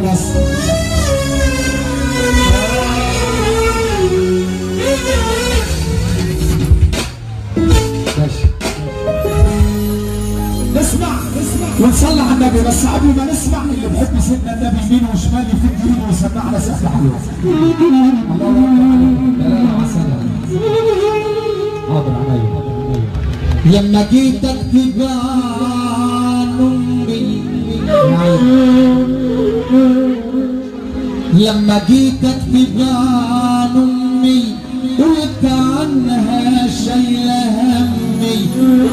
بس. نسمع ونصلي على النبي، بس قبل ما نسمع اللي بحب سيدنا النبي يمين وشمال يفتح ايده ويسمعنا سقف حلوه. الله اكبر. حاضر عليا. لما جيت اكتب عن امي، لما جيت اكتب عن امي قلت عنها شايله همي،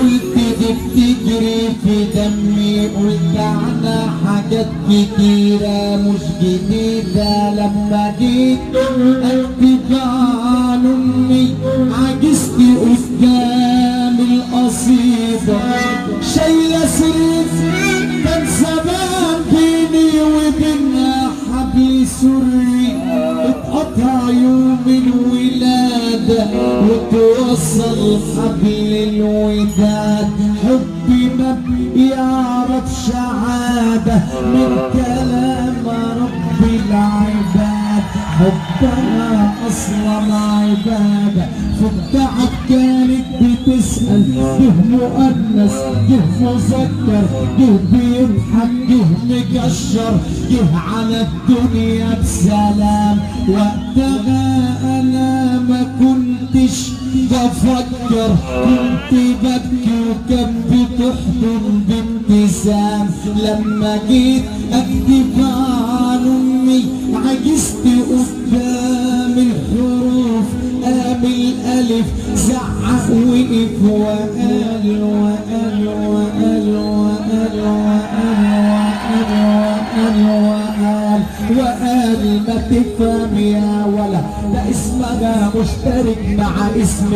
قلت دي بتجري في دمي، قلت عنها حاجات كتيره مش جديده. لما جيت اكتب عن امي عجزت قدام القصيده، شايله سيف كان زمان بيني وبينها حبل سري، اتقطع يوم الولاده وتوصل حبل الوداد. حبي ما بيعرفش عاده من كلام رب العباد، حبها اصلا عباده. في التعب كانت بتسأل، جه مؤنث جه مذكر، جه بيضحك جه مكشر، جه على الدنيا بسلام. وقتها انا ما كنتش بفكر، كنت ببكي وكان بتحضن بابتسام. لما جيت اكتب عن امي عجزت قدام الحروف، قام الالف زعق وقف وقال وقال وقال وقال وقال وقال ما تفهم يا ولا، ده اسمها مشترك مع اسم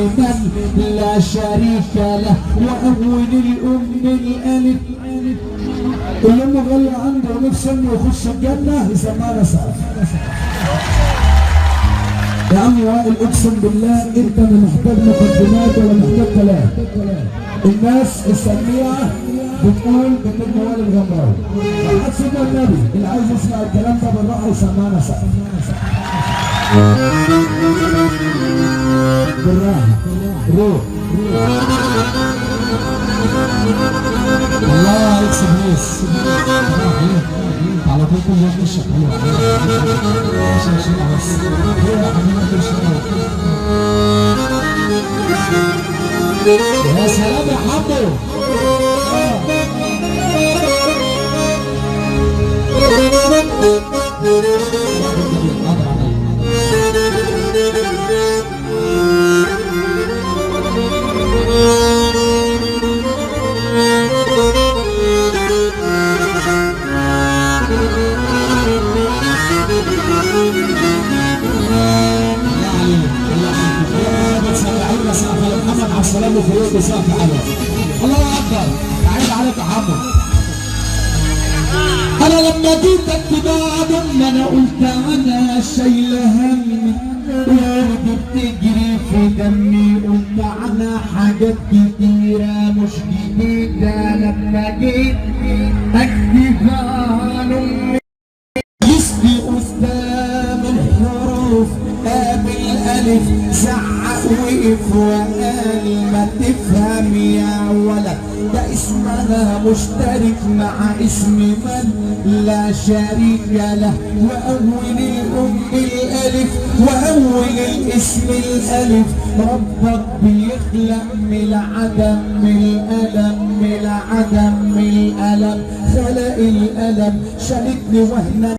من لا شريك له. واول الام الالف اللي امه غالية عنده ونفسه انه يخش الجنه يسمعنا سقف. يا عم وائل اقسم بالله انت ما محتاج مقدمات ولا محتاج كلام. الناس السميعه بتقول بكلمه وائل الغمراوي. وحد سيدنا النبي اللي عايز يسمع الكلام ده بالراحه يسمعنا سقف. بالراحه روح. الله يكسب ناس على طول كل يوم الشيخ عشان شيء بس هو حبيبنا كل شيء. يا سلام يا حمو. السلام وفيوم بسقف عليه. الله اكبر. عيب عليك يا حمو. انا لما جيت اكتب عن انا قلت انا شايله همي، وردي بتجري في دمي، قلت عنها حاجات كتيره مش جديده. لما جيت اكتب عن امي جسمي قدام الحروف، قام الالف زعق وقف وقال ما تفهم يا ولد، ده اسمها مشترك مع اسم من لا شريك له. واول الام الالف واول الاسم الالف، ربك بيخلق من العدم من الالم من العدم من الالم، خلق الالم شالتني وهنا